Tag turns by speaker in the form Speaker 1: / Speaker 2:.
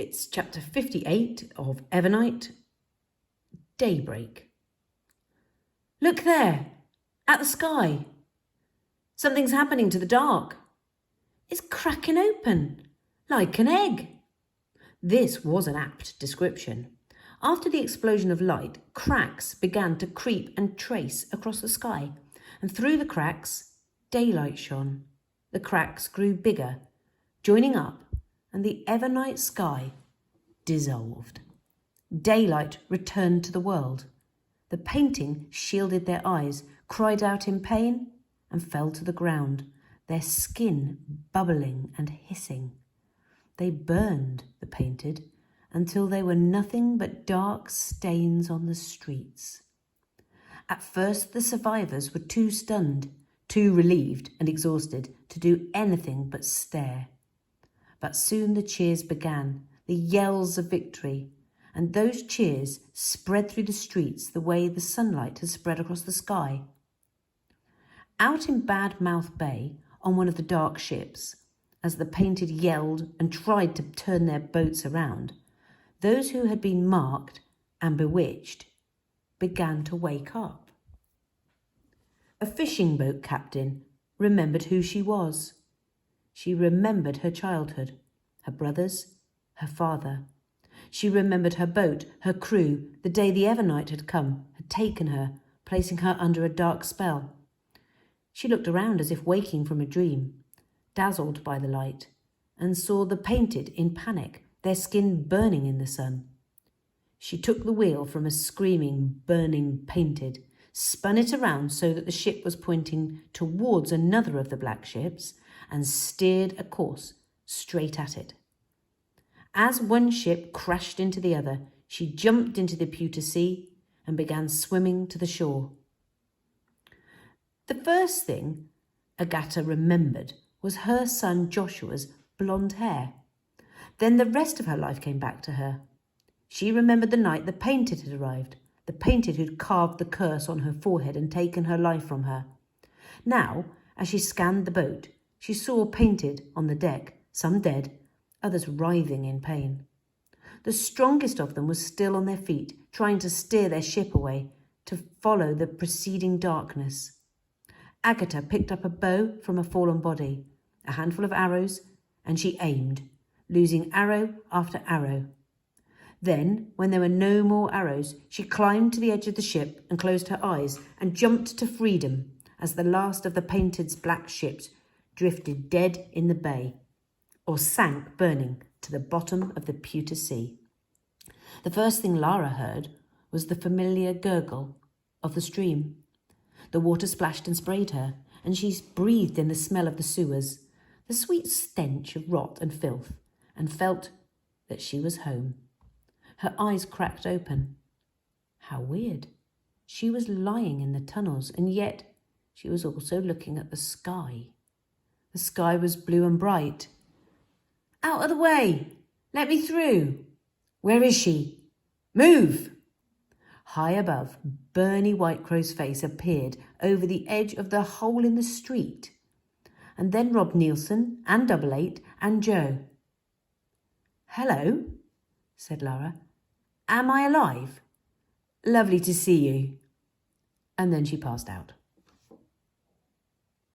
Speaker 1: It's chapter 58 of EVERNIGHT, Daybreak. Look there, at the sky. Something's happening to the dark. It's cracking open, like an egg. This was an apt description. After the explosion of light, cracks began to creep and trace across the sky, and through the cracks, daylight shone. The cracks grew bigger, joining up, and the EVERNIGHT sky dissolved. Daylight returned to the world. The painting shielded their eyes, cried out in pain, and fell to the ground, their skin bubbling and hissing. They burned, the painted, until they were nothing but dark stains on the streets. At first the survivors were too stunned, too relieved and exhausted to do anything but stare. But soon the cheers began, the yells of victory, and those cheers spread through the streets the way the sunlight has spread across the sky. Out in Badmouth Bay, on one of the dark ships, as the painted yelled and tried to turn their boats around, those who had been marked and bewitched began to wake up. A fishing boat captain remembered who she was. She remembered her childhood, her brothers, her father. She remembered her boat, her crew, the day the EVERNIGHT had come, had taken her, placing her under a dark spell. She looked around as if waking from a dream, dazzled by the light, and saw the painted in panic, their skin burning in the sun. She took the wheel from a screaming, burning painted, spun it around so that the ship was pointing towards another of the black ships, and steered a course straight at it. As one ship crashed into the other, she jumped into the pewter sea and began swimming to the shore. The first thing Agatha remembered was her son Joshua's blonde hair. Then the rest of her life came back to her. She remembered the night the painted had arrived, the painted who'd carved the curse on her forehead and taken her life from her. Now, as she scanned the boat, she saw painted on the deck, some dead, others writhing in pain. The strongest of them was still on their feet, trying to steer their ship away, to follow the preceding darkness. Agatha picked up a bow from a fallen body, a handful of arrows, and she aimed, losing arrow after arrow. Then, when there were no more arrows, she climbed to the edge of the ship and closed her eyes and jumped to freedom as the last of the painted's black ships drifted dead in the bay, or sank burning to the bottom of the pewter sea. The first thing Lara heard was the familiar gurgle of the stream. The water splashed and sprayed her, and she breathed in the smell of the sewers, the sweet stench of rot and filth, and felt that she was home. Her eyes cracked open. How weird. She was lying in the tunnels, and yet she was also looking at the sky. The sky was blue and bright. Out of the way! Let me through! Where is she? Move! High above, Bernie Whitecrow's face appeared over the edge of the hole in the street, and then Rob Nielsen and Double Eight and Joe. Hello, said Lara. Am I alive? Lovely to see you. And then she passed out.